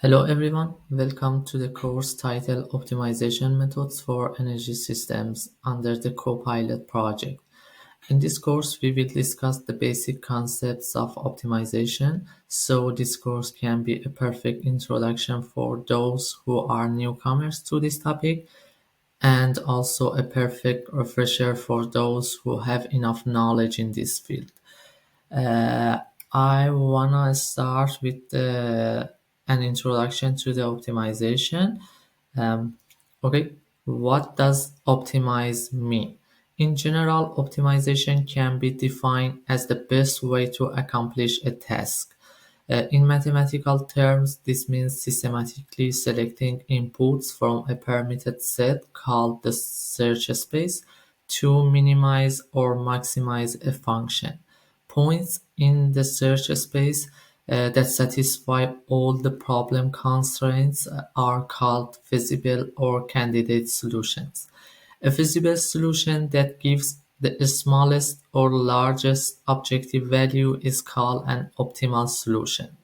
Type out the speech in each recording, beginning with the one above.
Hello everyone, welcome to the course titled Optimization Methods for Energy Systems under the Copilot project. In this course, we will discuss the basic concepts of optimization, so this course can be a perfect introduction for those who are newcomers to this topic and also a perfect refresher for those who have enough knowledge in this field. Uh, I wanna start with an introduction to the optimization. Um, okay, what does optimize mean? In general, optimization can be defined as the best way to accomplish a task. In mathematical terms, this means systematically selecting inputs from a permitted set called the search space to minimize or maximize a function. Points in the search space that satisfy all the problem constraints are called feasible or candidate solutions. A feasible solution that gives the smallest or largest objective value is called an optimal solution.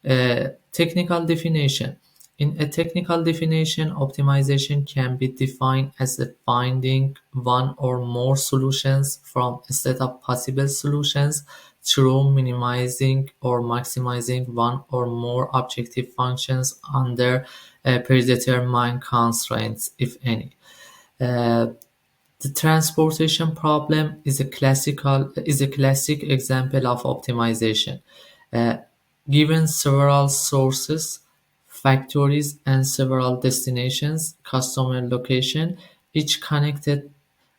Technical definition. In a technical definition, optimization can be defined as the finding one or more solutions from a set of possible solutions through minimizing or maximizing one or more objective functions under predetermined constraints, if any. Uh, the transportation problem is a classic example of optimization. Uh, Given several sources, factories, and several destinations, customer location, each connected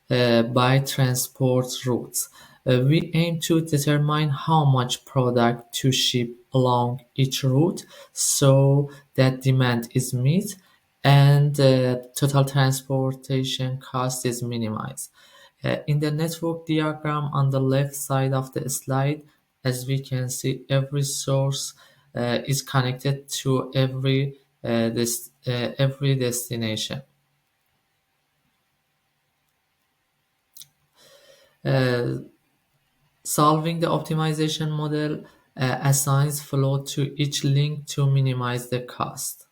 by transport routes. We aim to determine how much product to ship along each route so that demand is met and total transportation cost is minimized. In the network diagram on the left side of the slide, as we can see, every source is connected to every destination. Uh, Solving the optimization model assigns flow to each link to minimize the cost.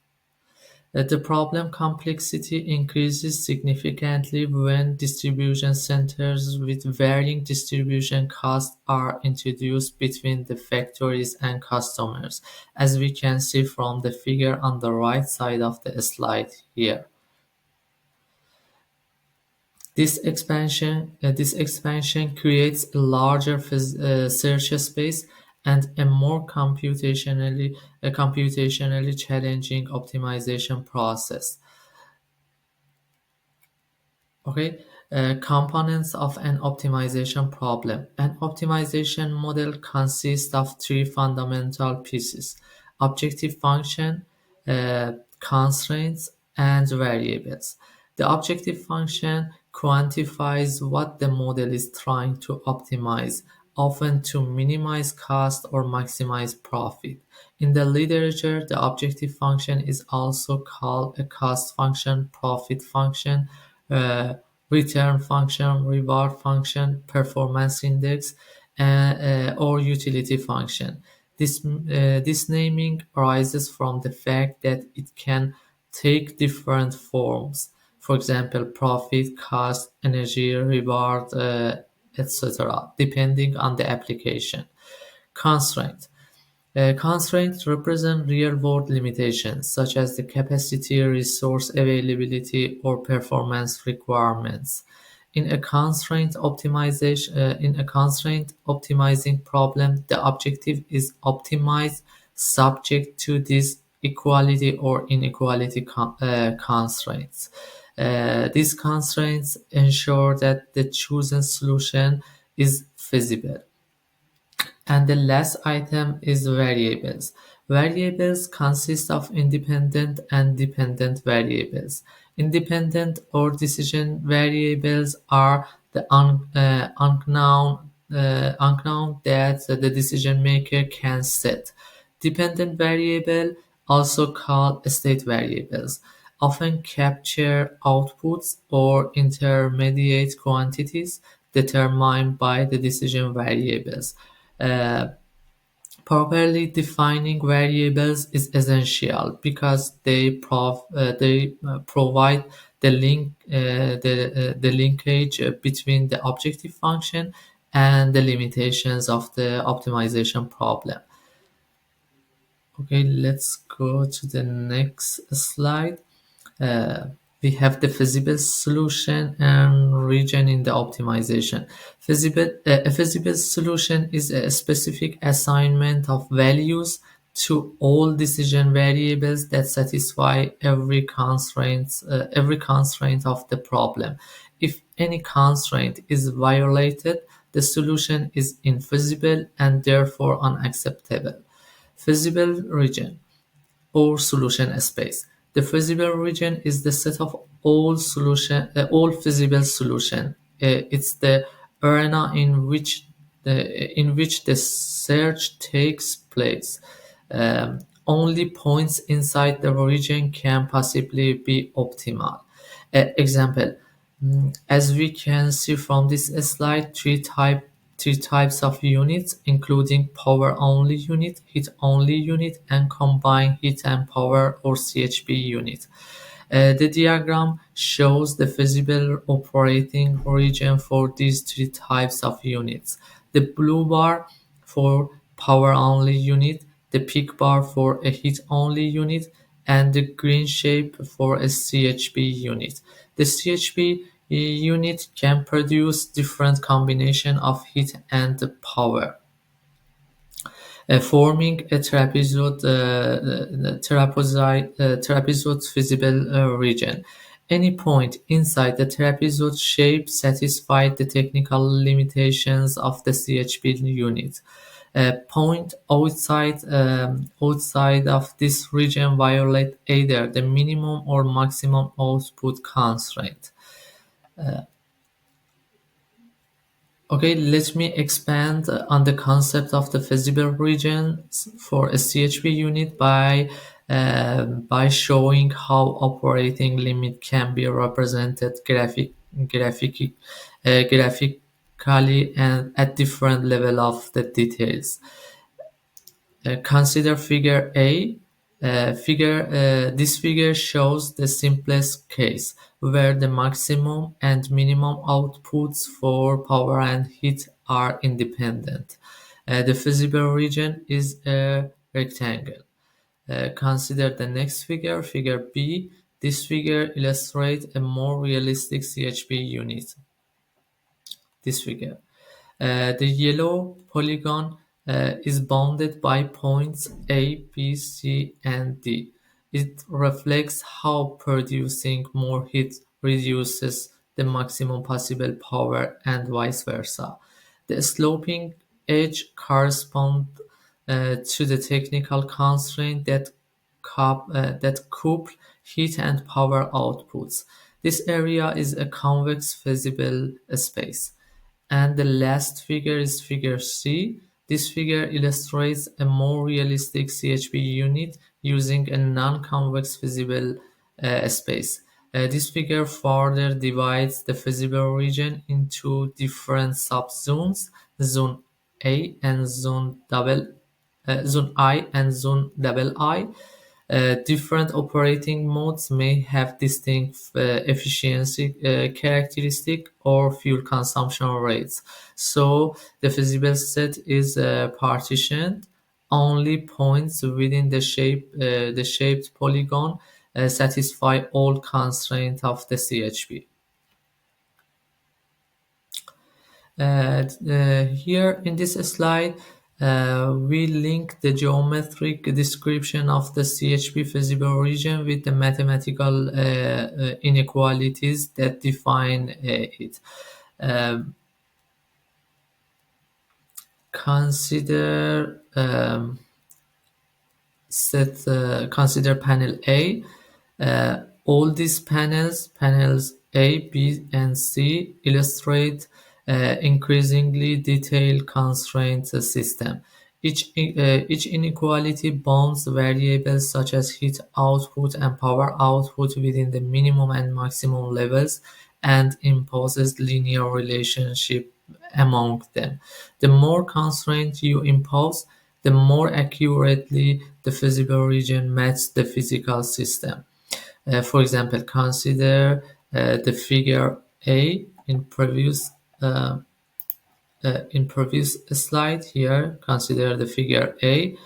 The problem complexity increases significantly when distribution centers with varying distribution costs are introduced between the factories and customers, as we can see from the figure on the right side of the slide here. This expansion creates a larger search space and a more computationally challenging optimization process. Okay, components of an optimization problem. An optimization model consists of three fundamental pieces: objective function, constraints, and variables. The objective function quantifies what the model is trying to optimize, often to minimize cost or maximize profit. In the literature, the objective function is also called a cost function, profit function, uh, return function, reward function, performance index, or utility function. This naming arises from the fact that it can take different forms. For example, profit, cost, energy, reward, etc., depending on the application. Constraint. Constraints represent real-world limitations, such as the capacity, resource availability, or performance requirements. In a constraint optimizing problem, the objective is optimized subject to these equality or inequality constraints. These constraints ensure that the chosen solution is feasible. And the last item is variables. Variables consist of independent and dependent variables. Independent or decision variables are the unknown that the decision maker can set. Dependent variable, also called state variables, often capture outputs or intermediate quantities determined by the decision variables. Uh, Properly defining variables is essential because they provide the linkage between the objective function and the limitations of the optimization problem. Okay, let's go to the next slide. uh, we have the feasible solution and region in the optimization. A feasible solution is a specific assignment of values to all decision variables that satisfy every constraint of the problem. If any constraint is violated, the solution is infeasible and therefore unacceptable. Feasible region or solution space. The feasible region is the set of all feasible solution. It's the arena in which the search takes place. Only points inside the region can possibly be optimal. Example: as we can see from this slide, three types of units, including power-only unit, heat-only unit, and combined heat and power or CHP unit. The diagram shows the feasible operating region for these three types of units. The blue bar for power-only unit, the pink bar for a heat-only unit, and the green shape for a CHP unit. The CHP unit can produce different combination of heat and power, forming a trapezoid feasible region. Any point inside the trapezoid shape satisfies the technical limitations of the CHP unit. A point outside of this region violate either the minimum or maximum output constraint. Okay, let me expand on the concept of the feasible regions for a CHP unit by showing how operating limit can be represented graphically and at different level of the details. Consider figure A. This figure shows the simplest case, where the maximum and minimum outputs for power and heat are independent. The feasible region is a rectangle. Consider the next figure, figure B. This figure illustrates a more realistic CHP unit. This figure. The yellow polygon is bounded by points A, B, C, and D. It reflects how producing more heat reduces the maximum possible power and vice versa. The sloping edge corresponds to the technical constraint that couple heat and power outputs. This area is a convex feasible space. And the last figure is figure C. This figure illustrates a more realistic CHP unit using a non-convex feasible space. This figure further divides the feasible region into different subzones, zone A and zone I and zone double I. Different operating modes may have distinct efficiency characteristic or fuel consumption rates. So the feasible set is partitioned. Only points within the shaped polygon satisfy all constraints of the CHP. Here in this slide, we link the geometric description of the CHP feasible region with the mathematical inequalities that define it. Um, consider consider panel A. All these panels A, B, and C, illustrate increasingly detailed constraint system. Each inequality bounds variables such as heat output and power output within the minimum and maximum levels and imposes linear relationship among them. The more constraints you impose, the more accurately the feasible region matches the physical system. For example, consider the figure A uh, in previous slide. Here, consider the figure A.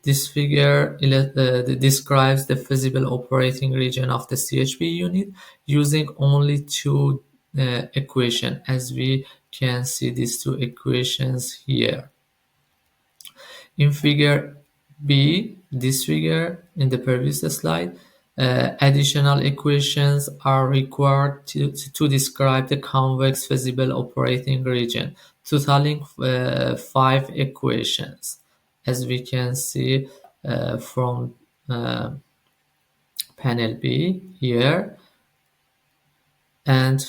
This figure describes the feasible operating region of the CHP unit using only two equations, as we can see these two equations here. In figure B, this figure in the previous slide, additional equations are required to describe the convex feasible operating region, totaling 5 equations, as we can see from uh, panel B here. And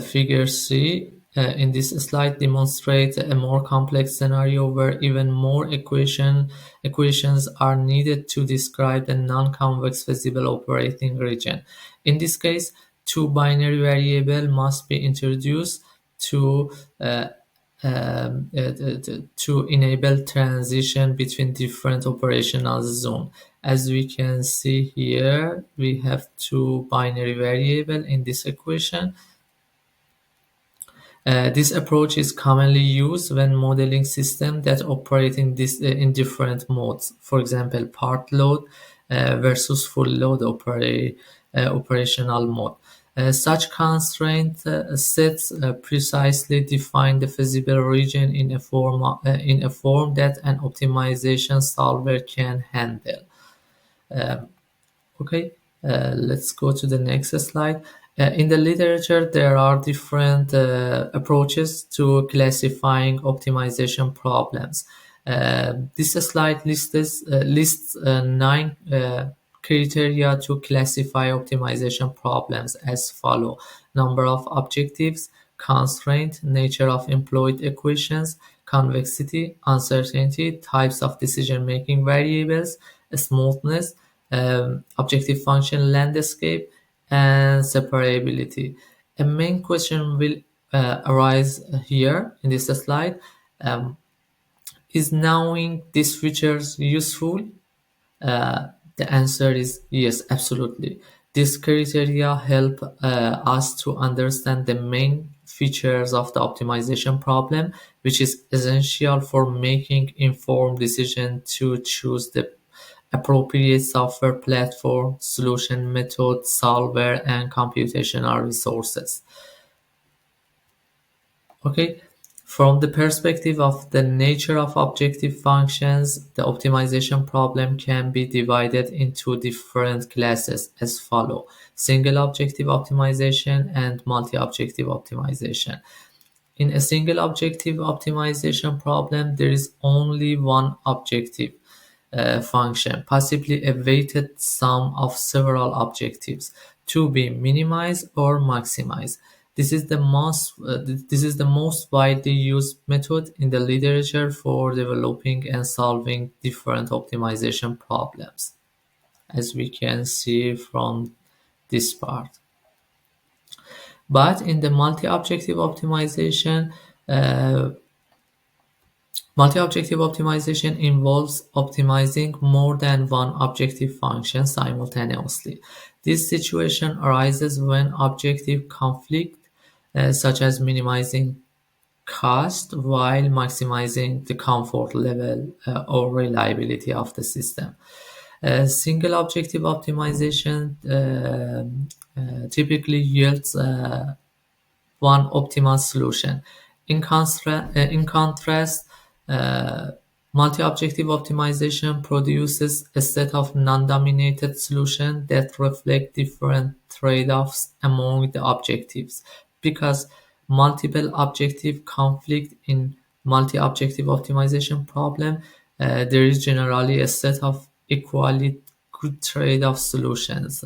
figure C in this slide demonstrates a more complex scenario where even more equations are needed to describe the non-convex feasible operating region. In this case, two binary variables must be introduced to uh, to enable transition between different operational zones. As we can see here, we have two binary variables in this equation. This approach is commonly used when modeling systems that operate in different modes. For example, part load versus full load operational mode. Such constraint sets precisely define the feasible region in a form that an optimization solver can handle. Okay, let's go to the next slide. In the literature, there are different approaches to classifying optimization problems. This slide lists 9 criteria to classify optimization problems as follow: number of objectives, constraint, nature of employed equations, convexity, uncertainty, types of decision-making variables, smoothness, objective function landscape, and separability. A main question will arise here in this slide. Um, is knowing these features useful? The answer is yes, absolutely. These criteria help us to understand the main features of the optimization problem, which is essential for making informed decision to choose the appropriate software platform, solution method, solver, and computational resources. Okay, from the perspective of the nature of objective functions, the optimization problem can be divided into different classes as follow: single objective optimization and multi-objective optimization. In a single objective optimization problem, there is only one objective function, possibly a weighted sum of several objectives, to be minimized or maximized. This is the most widely used method in the literature for developing and solving different optimization problems, as we can see from this part. But in the uh, multi-objective optimization involves optimizing more than one objective function simultaneously. This situation arises when objectives conflict, such as minimizing cost while maximizing the comfort level or reliability of the system. Single objective optimization typically yields one optimal solution. In contrast, uh, multi-objective optimization produces a set of non-dominated solutions that reflect different trade-offs among the objectives. Because multiple objectives conflict in multi-objective optimization problem, there is generally a set of equally good trade-off solutions.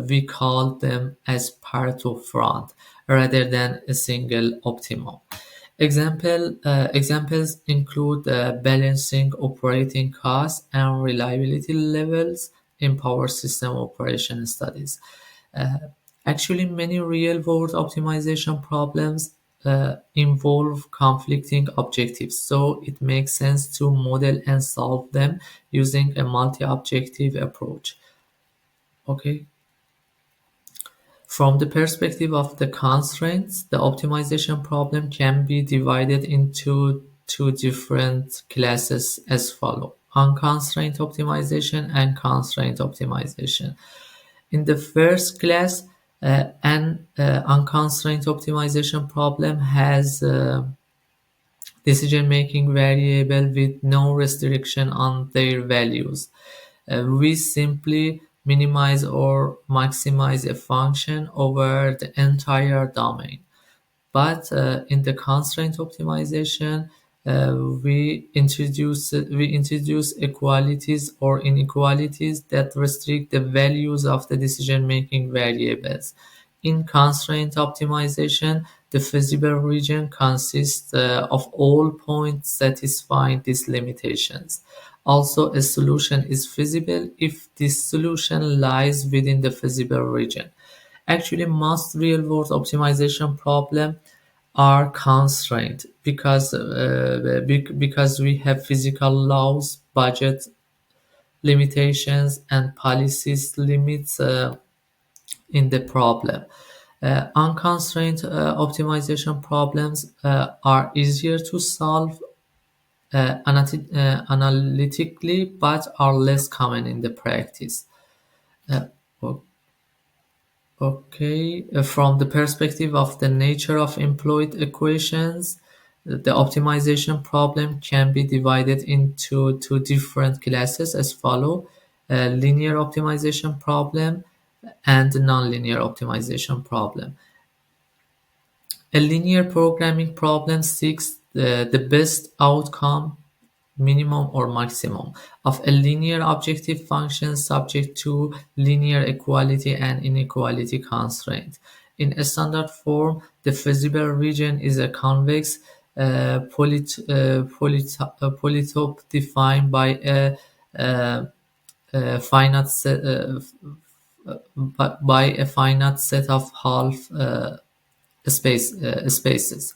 We call them as Pareto front rather than a single optimum. Examples include balancing operating costs and reliability levels in power system operation studies. Uh, Actually, many real-world optimization problems involve conflicting objectives, so it makes sense to model and solve them using a multi-objective approach. Okay. From the perspective of the constraints, the optimization problem can be divided into two different classes as follow: unconstrained optimization and constraint optimization. In the first class, an unconstrained optimization problem has decision-making variable with no restriction on their values. We simply minimize or maximize a function over the entire domain. But in the constraint optimization, we introduce equalities or inequalities that restrict the values of the decision-making variables. In constraint optimization, the feasible region consists of all points satisfying these limitations. Also, a solution is feasible if this solution lies within the feasible region. Actually, most real-world optimization problems are constrained because we have physical laws, budget limitations, and policies limits in the problem. Unconstrained optimization problems are easier to solve analytically, but are less common in the practice. Uh, Okay, from the perspective of the nature of employed equations, the optimization problem can be divided into two different classes as follow: linear optimization problem and nonlinear optimization problem. A linear programming problem seeks the best outcome, minimum or maximum, of a linear objective function subject to linear equality and inequality constraint. In a standard form, the feasible region is a convex polytope defined by a finite set by a finite set of half spaces.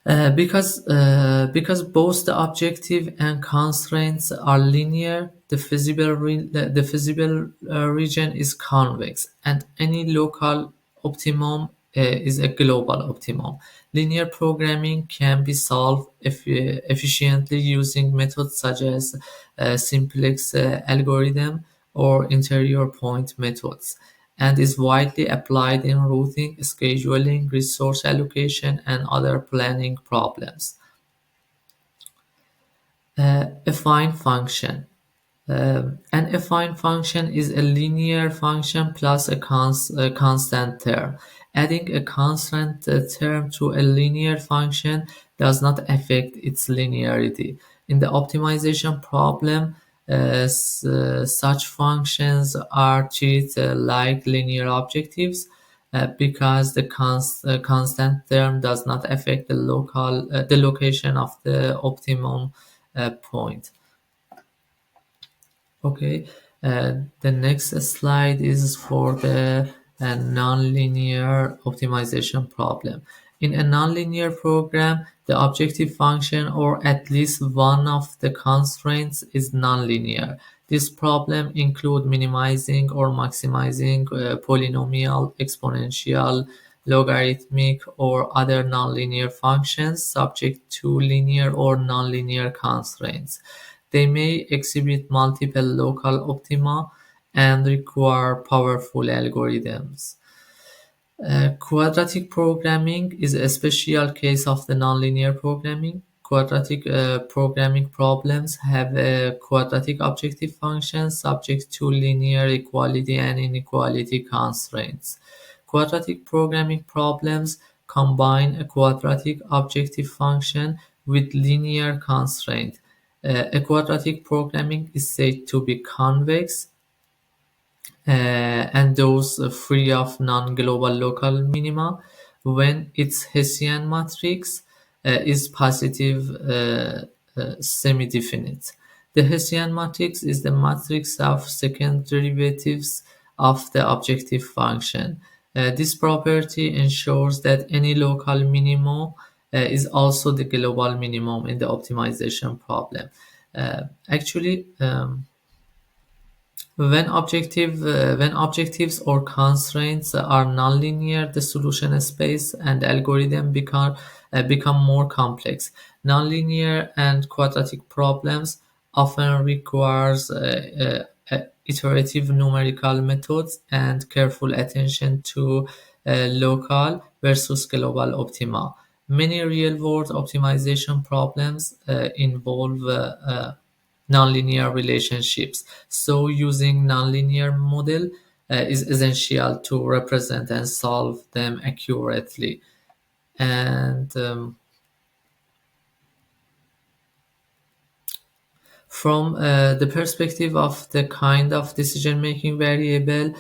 Because both the objective and constraints are linear, the feasible region is convex, and any local optimum is a global optimum. Linear programming can be solved efficiently using methods such as simplex algorithm or interior point methods, and is widely applied in routing, scheduling, resource allocation, and other planning problems. Affine function. An affine function is a linear function plus a constant term. Adding a constant term to a linear function does not affect its linearity. In the optimization problem, such functions are treated like linear objectives because the constant term does not affect the location of the optimum point. Okay, the next slide is for the nonlinear optimization problem. In a nonlinear program, the objective function or at least one of the constraints is nonlinear. This problem include minimizing or maximizing polynomial, exponential, logarithmic, or other nonlinear functions subject to linear or nonlinear constraints. They may exhibit multiple local optima and require powerful algorithms. Quadratic programming is a special case of the nonlinear programming. Quadratic programming problems have a quadratic objective function subject to linear equality and inequality constraints. Quadratic programming problems combine a quadratic objective function with linear constraint. A quadratic programming is said to be convex and those free of non-global local minima when its Hessian matrix is positive semi-definite. The Hessian matrix is the matrix of second derivatives of the objective function. This property ensures that any local minimum is also the global minimum in the optimization problem. Actually, when objectives or constraints are nonlinear, the solution space and algorithm become more complex. Nonlinear and quadratic problems often requires iterative numerical methods and careful attention to local versus global optima. Many real-world optimization problems involve nonlinear relationships. So using nonlinear model is essential to represent and solve them accurately. And from the perspective of the kind of decision-making variable,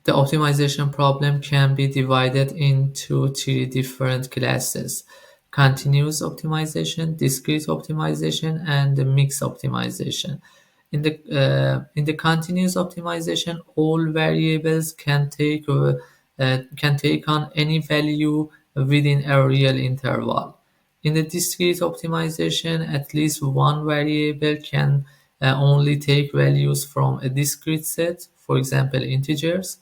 the optimization problem can be divided into three different classes: continuous optimization, discrete optimization, and the mixed optimization. In the continuous optimization, all variables can take on any value within a real interval. In the discrete optimization, at least one variable can only take values from a discrete set, for example, integers.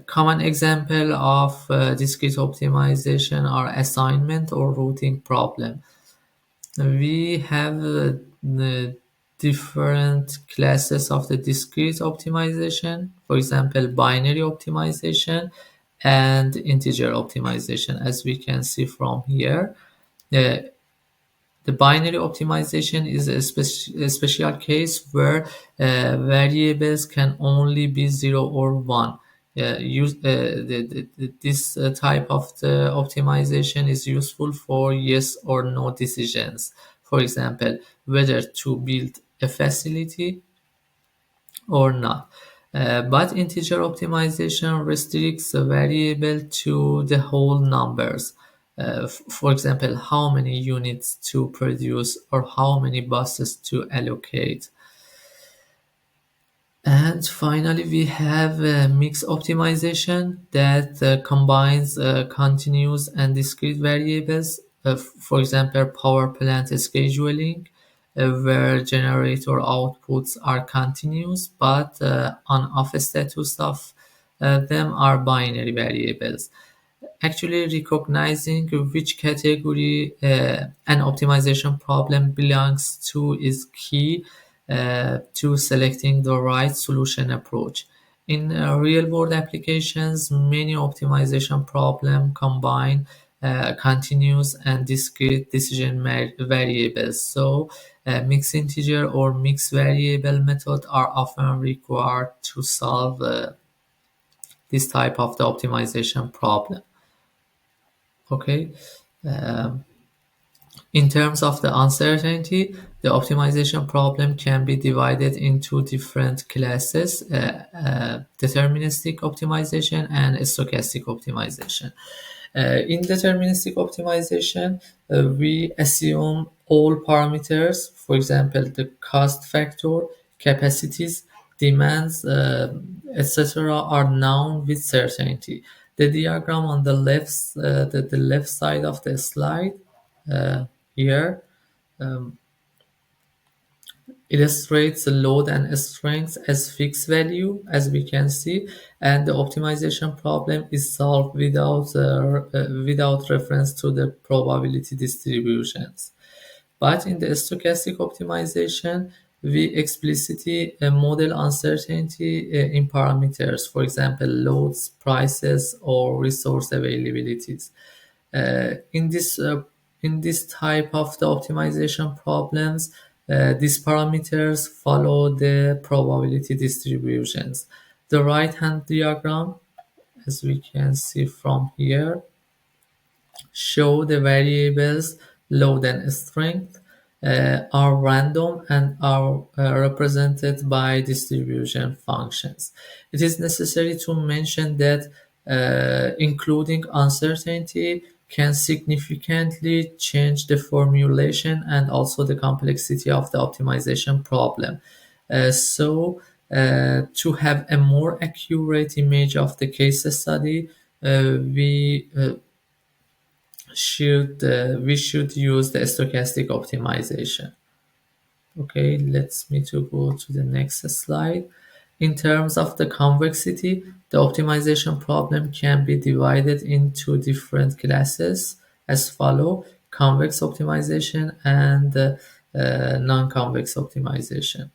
Common example of discrete optimization are assignment or routing problem. We have the different classes of the discrete optimization, for example, binary optimization and integer optimization, as we can see from here. Uh, the binary optimization is a special case where variables can only be 0 or 1. This type of the optimization is useful for yes or no decisions. For example, whether to build a facility or not. But integer optimization restricts a variable to the whole numbers. For example, how many units to produce or how many buses to allocate. And finally, we have mix optimization that combines continuous and discrete variables. For example, power plant scheduling, where generator outputs are continuous, but on-off status of them are binary variables. Actually, recognizing which category an optimization problem belongs to is key to selecting the right solution approach. In real-world applications, many optimization problems combine continuous and discrete variables. So, mixed integer or mixed variable methods are often required to solve this type of the optimization problem. Okay. Um, in terms of the uncertainty, the optimization problem can be divided into different classes: deterministic optimization and stochastic optimization. In deterministic optimization, we assume all parameters, for example, the cost factor, capacities, demands, etc., are known with certainty. The diagram on the left side of the slide uh, here illustrates the load and strength as fixed value, as we can see, and the optimization problem is solved without reference to the probability distributions. But in the stochastic optimization, we explicitly model uncertainty in parameters, for example, loads, prices, or resource availabilities. Uh, in this uh, in this type of the optimization problems, these parameters follow the probability distributions. The right-hand diagram, as we can see from here, show the variables load and strength are random and are represented by distribution functions. It is necessary to mention that including uncertainty can significantly change the formulation and also the complexity of the optimization problem. So To have a more accurate image of the case study, we should use the stochastic optimization. Okay, let's me to go to the next slide. In terms of the convexity, the optimization problem can be divided into different classes as follow: convex optimization and non-convex optimization.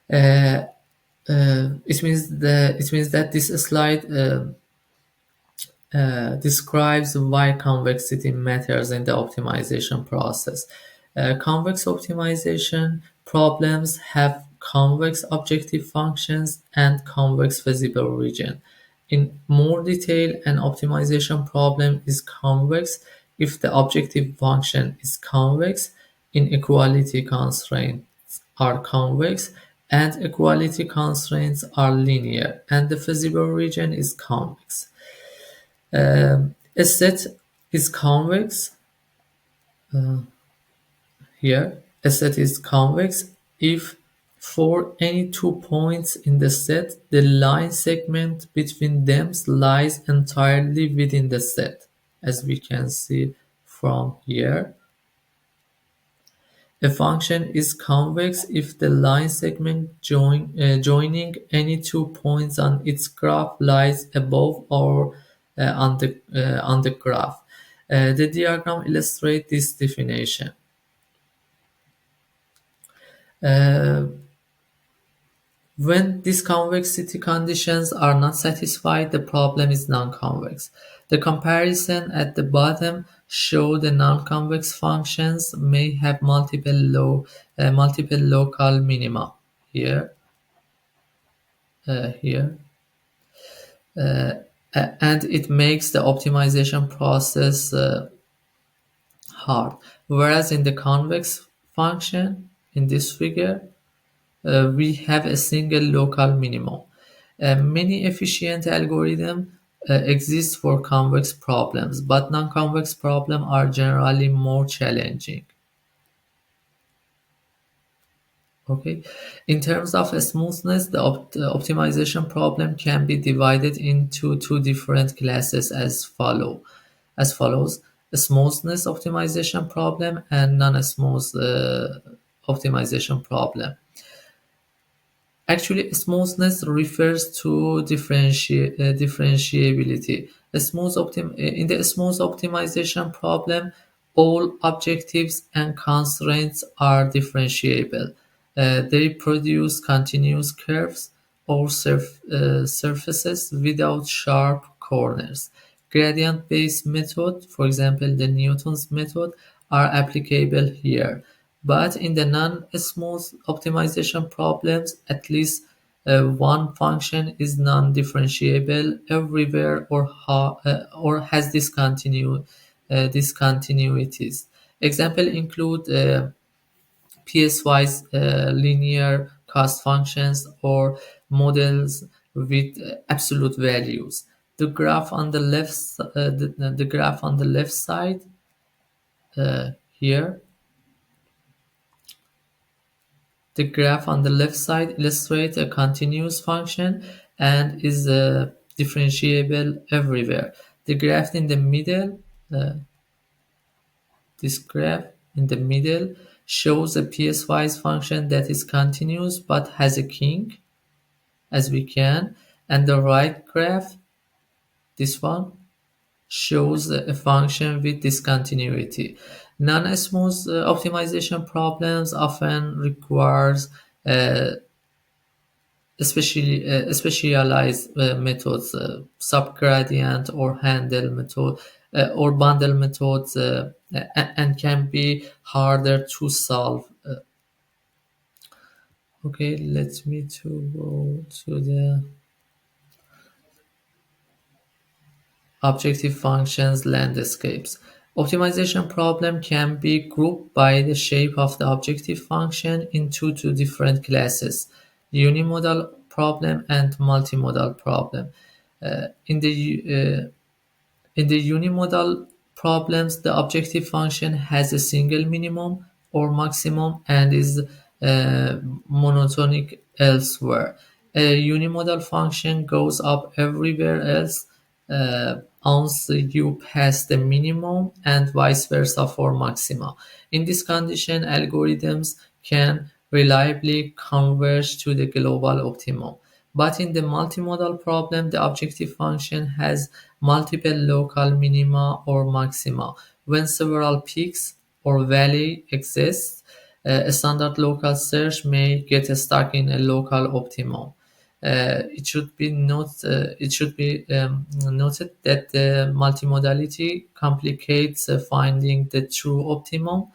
It means that this slide describes why convexity matters in the optimization process. Convex optimization problems have convex objective functions and convex feasible region. In more detail, an optimization problem is convex if the objective function is convex, inequality constraints are convex, and equality constraints are linear, and the feasible region is convex. A set is convex here. A set is convex if for any 2 points in the set, the line segment between them lies entirely within the set, as we can see from here. A function is convex if the line segment joining any 2 points on its graph lies above or on the graph. The diagram illustrates this definition. Uh, When these convexity conditions are not satisfied, the problem is non-convex. The comparison at the bottom show the non-convex functions may have multiple local minima here, here, and it makes the optimization process hard. Whereas in the convex function in this figure, we have a single local minimum. Many efficient algorithms exist for convex problems, but non-convex problems are generally more challenging. Okay. In terms of smoothness, the optimization problem can be divided into two different classes as follows: a smoothness optimization problem and non-smooth optimization problem. Actually, smoothness refers to differentiability. In the smooth optimization problem, all objectives and constraints are differentiable. They produce continuous curves or surfaces without sharp corners. Gradient-based method, for example, the Newton's method, are applicable here. But in the non-smooth optimization problems, at least one function is non-differentiable everywhere or has discontinuities. Examples include piecewise linear cost functions or models with absolute values. The graph on the the graph on the left side here. The graph on the left side illustrates a continuous function and is differentiable everywhere. The graph in the middle, this graph in the middle shows a piecewise function that is continuous but has a kink, as we can, and the right graph, this one, shows a function with discontinuity. Non-smooth optimization problems often requires specialized methods, subgradient or handle method or bundle methods, and can be harder to solve. Okay, let me to go to the objective functions landscapes. Optimization problem can be grouped by the shape of the objective function into two different classes: unimodal problem and multimodal problem. In the unimodal problems, the objective function has a single minimum or maximum and is uh, monotonic elsewhere. A unimodal function goes up everywhere else once you pass the minimum, and vice versa for maxima. In this condition, algorithms can reliably converge to the global optimum. But in the multimodal problem, the objective function has multiple local minima or maxima. When several peaks or valley exist, a standard local search may get stuck in a local optimum. It should be noted that the multimodality complicates finding the true optimum,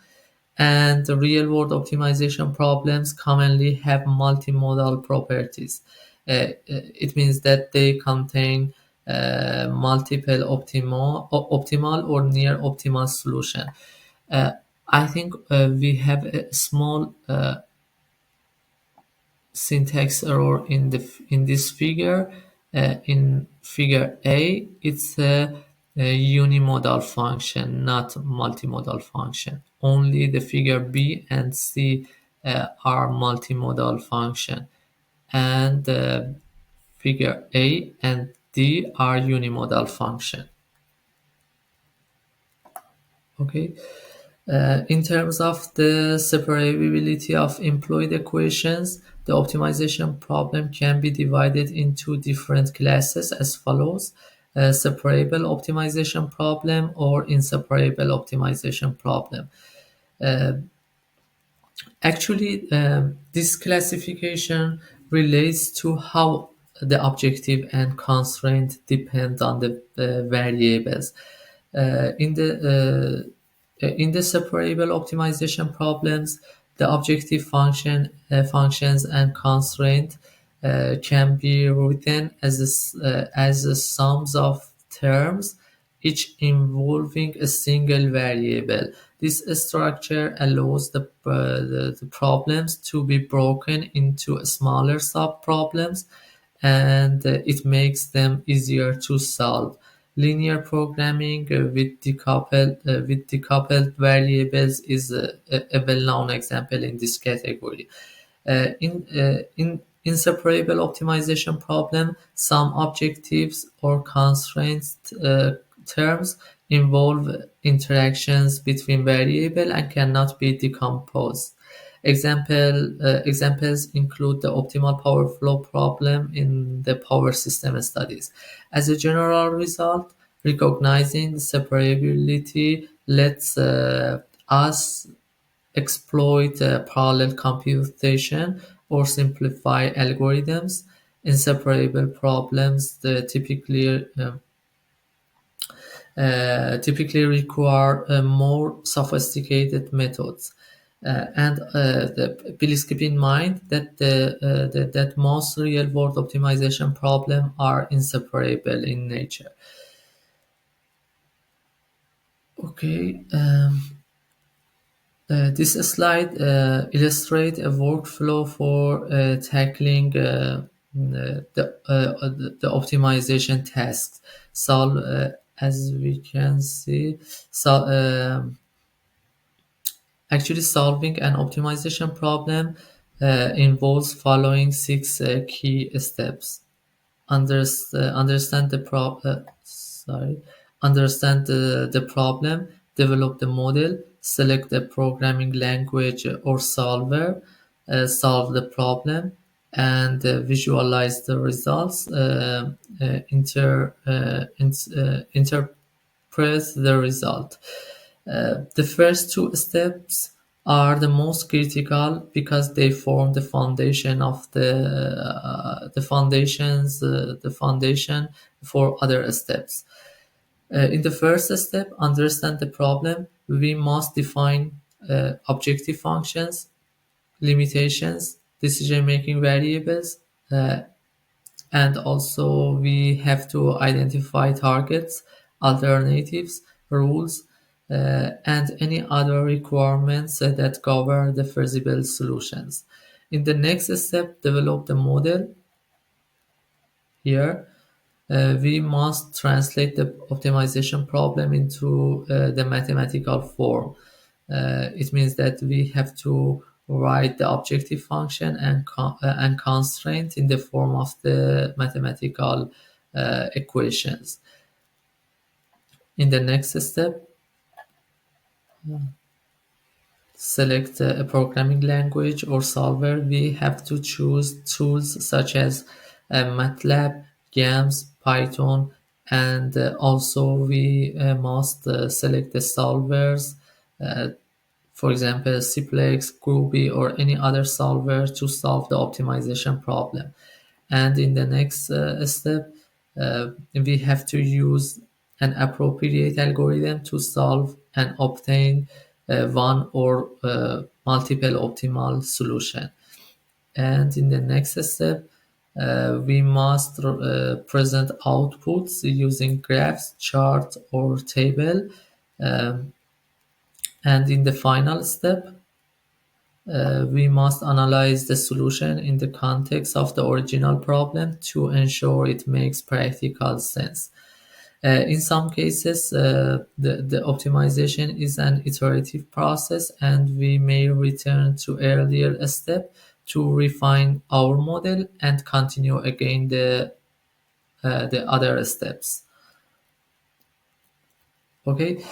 and the real-world optimization problems commonly have multimodal properties. It means that they contain multiple optimal or near optimal solution. Uh, I think we have a small syntax error in this figure. In figure A, it's a unimodal function, not multimodal function. Only the figure B and C are multimodal function, and figure A and D are unimodal function. Okay. In terms of the separability of employed equations, the optimization problem can be divided into different classes as follows: separable optimization problem or inseparable optimization problem. Uh, Actually, this classification relates to how the objective and constraint depend on the variables. In the separable optimization problems, the objective functions and constraint can be written as the sums of terms, each involving a single variable. This structure allows the problems to be broken into smaller subproblems, and it makes them easier to solve. Linear programming with decoupled variables is a well-known example in this category. In inseparable optimization problem, some objectives or constraints terms involve interactions between variable and cannot be decomposed. Examples include the optimal power flow problem in the power system studies. As a general result, recognizing separability lets us exploit parallel computation or simplify algorithms. Inseparable problems typically require more sophisticated methods. Please keep in mind that that most real-world optimization problems are inseparable in nature. Okay. This slide illustrates a workflow for tackling the optimization tasks. As we can see, actually solving an optimization problem involves following six key steps. Understand the understand the problem, develop the model, select the programming language or solver, solve the problem, and visualize the results. Interpret the result. The first two steps are the most critical because they form the foundation of the foundation for other steps. In the first step, understand the problem. We must define objective functions, limitations, decision-making variables, uh, and also we have to identify targets, alternatives, rules, and any other requirements that cover the feasible solutions. In the next step, develop the model. Here, we must translate the optimization problem into the mathematical form. It means that we have to write the objective function and constraint in the form of the mathematical equations. In the next step, select a programming language or solver. We have to choose tools such as MATLAB, GAMS, Python, and also we must select the solvers, uh, for example, Simplex, Groovy, or any other solver to solve the optimization problem. And in the next step, we have to use an appropriate algorithm to solve and obtain one or multiple optimal solution. And in the next step, we must present outputs using graphs, chart, or table. Um, and in the final step, we must analyze the solution in the context of the original problem to ensure it makes practical sense. In some cases, the optimization is an iterative process, and we may return to earlier step to refine our model and continue again the other steps. Okay,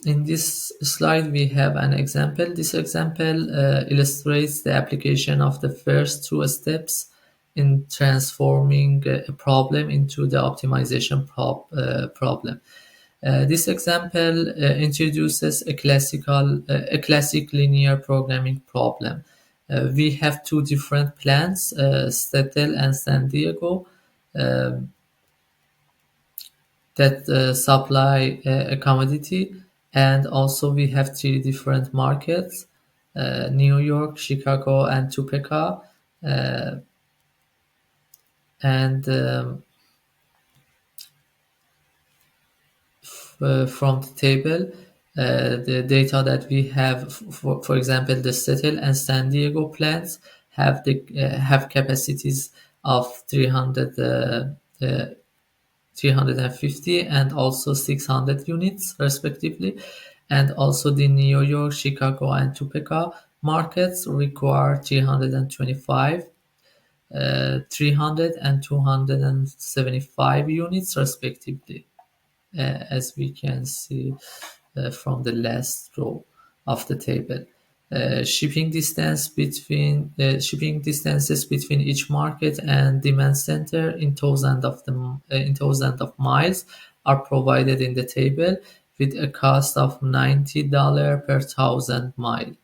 in this slide we have an example. This example illustrates the application of the first two steps in transforming a problem into the optimization problem. This example introduces a classic linear programming problem. We have two different plants, Seattle and San Diego, that supply a commodity, and also we have three different markets, New York, Chicago, and Topeka. And From the table, the data that we have, for example, the Seattle and San Diego plants have capacities of 350 and also 600 units respectively, and also the New York, Chicago, and Topeka markets require 325, 300, and 275 units respectively, as we can see from the last row of the table. Shipping distances between each market and demand center in thousands of miles are provided in the table, with a cost of $90 per thousand mile,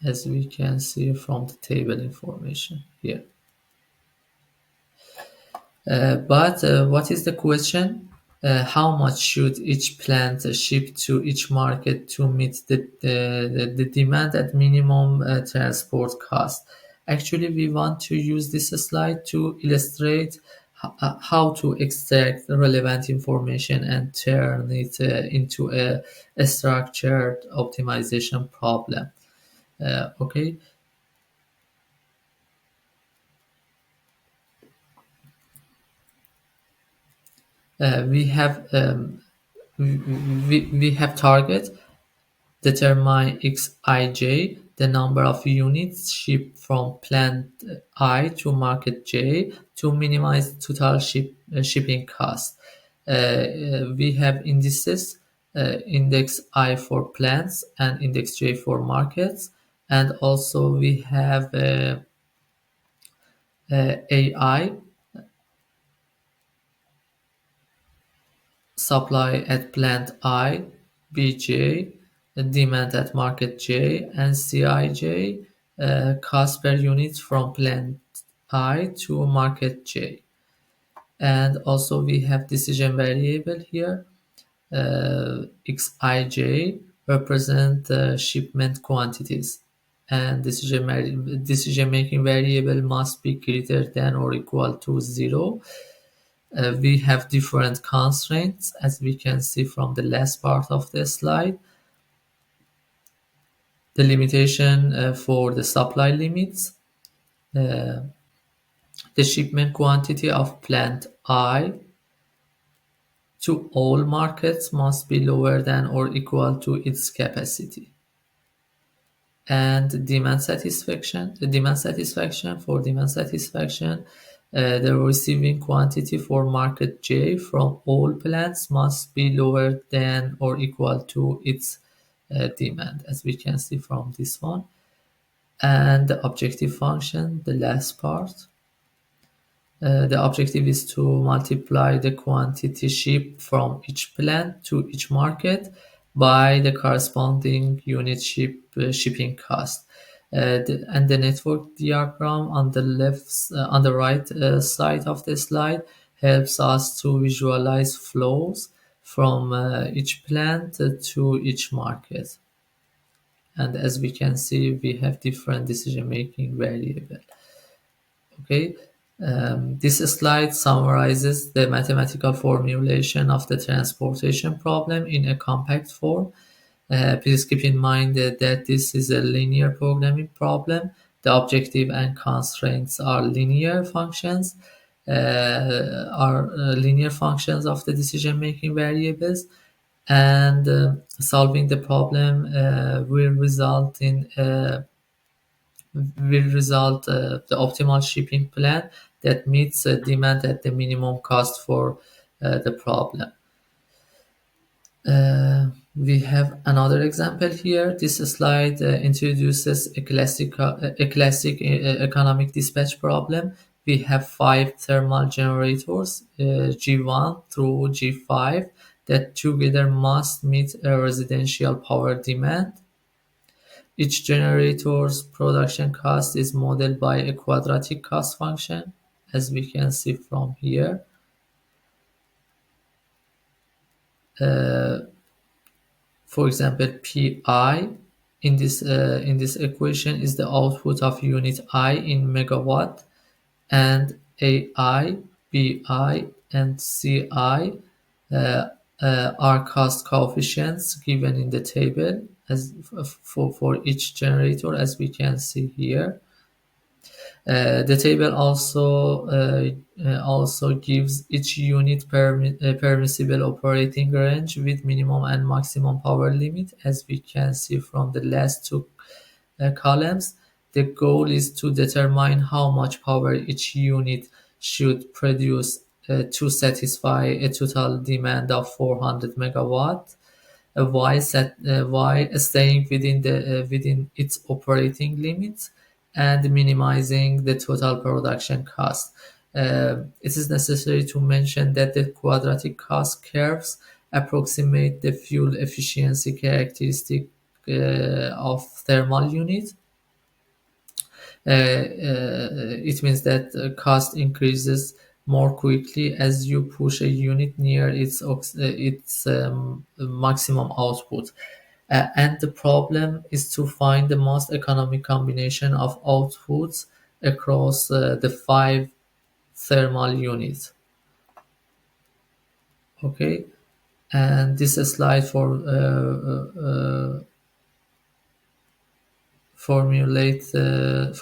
as we can see from the table information here. But what is the question? How much should each plant ship to each market to meet the demand at minimum transport cost? Actually, we want to use this slide to illustrate how to extract relevant information and turn it into a structured optimization problem. Okay. We have we have target. Determine Xij, the number of units shipped from plant I to market J, to minimize total shipping cost. We have indices, index I for plants and index J for markets, and also we have AI, supply at plant I, Bj, demand at market J, and Cij, cost per unit from plant I to market J. And also we have decision variable here. Xij represent shipment quantities, and decision making variable must be greater than or equal to 0. We have different constraints, as we can see from the last part of the slide. The limitation for the supply limits, the shipment quantity of plant I to all markets must be lower than or equal to its capacity. And demand satisfaction, the receiving quantity for market J from all plants must be lower than or equal to its demand, as we can see from this one. And the objective function, the last part, the objective is to multiply the quantity shipped from each plant to each market by the corresponding unit shipping cost. And the network diagram on the on the right side of the slide helps us to visualize flows from each plant to each market. And as we can see, we have different decision-making variables. Okay, this slide summarizes the mathematical formulation of the transportation problem in a compact form. Please keep in mind that this is a linear programming problem. The objective and constraints are linear functions, of the decision-making variables, and solving the problem will result the optimal shipping plan that meets demand at the minimum cost for the problem. We have another example here. This slide introduces a classic economic dispatch problem. We have 5 thermal generators, G1 through G5, that together must meet a residential power demand. Each generator's production cost is modeled by a quadratic cost function, as we can see from here. For example, Pi in this equation is the output of unit I in megawatt, and AI, Bi, and Ci are cost coefficients given in the table as for each generator, as we can see here. The table also gives each unit permissible operating range with minimum and maximum power limit, as we can see from the last two columns. The goal is to determine how much power each unit should produce to satisfy a total demand of 400 megawatt, while staying within its operating limits and minimizing the total production cost. It is necessary to mention that the quadratic cost curves approximate the fuel efficiency characteristic of thermal unit. It means that cost increases more quickly as you push a unit near its maximum output. And the problem is to find the most economic combination of outputs across the 5 thermal units. Okay, and this slide formulates the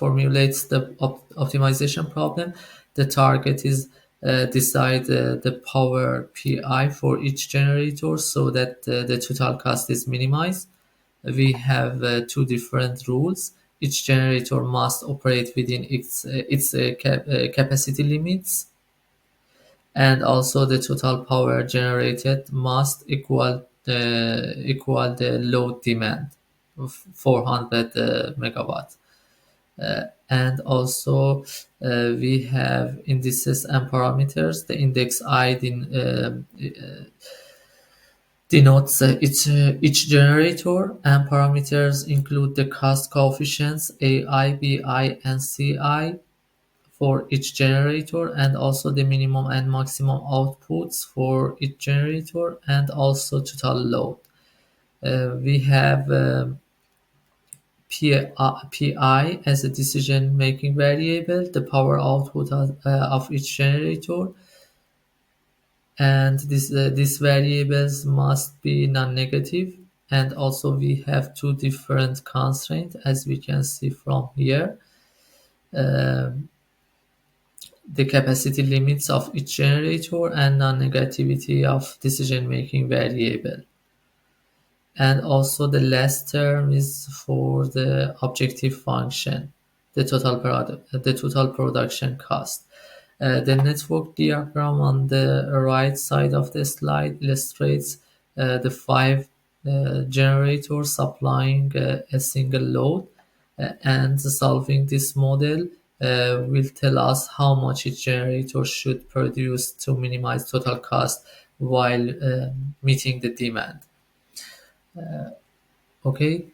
optimization problem. The target is decide the power Pi for each generator so that the total cost is minimized. We have 2 different rules. Each generator must operate within its capacity limits, and also the total power generated must equal the load demand of 400 megawatt. And also we have indices and parameters. The index I denotes each generator, and parameters include the cost coefficients AI, Bi, and Ci for each generator, and also the minimum and maximum outputs for each generator, and also total load. We have Pi as a decision-making variable, the power output of each generator, and these variables must be non-negative. And also we have 2 different constraints, as we can see from here. the capacity limits of each generator and non-negativity of decision-making variable. And also the last term is for the objective function, the total production cost. The network diagram on the right side of the slide illustrates the five generators supplying a single load, and solving this model will tell us how much each generator should produce to minimize total cost while meeting the demand. Okay,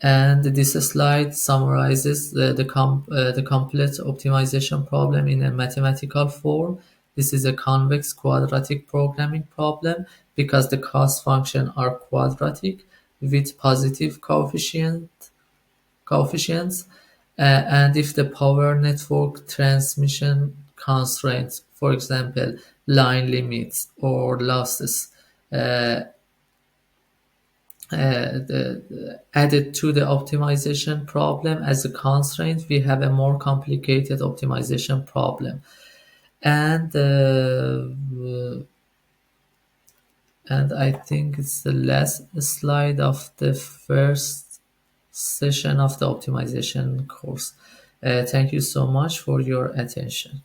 and this slide summarizes the complete optimization problem in a mathematical form. This is a convex quadratic programming problem because the cost function are quadratic with positive coefficients, and if the power network transmission constraints, for example, line limits or losses, uh, added to the optimization problem as a constraint, we have a more complicated optimization problem. And I think it's the last slide of the first session of the optimization course. Thank you so much for your attention.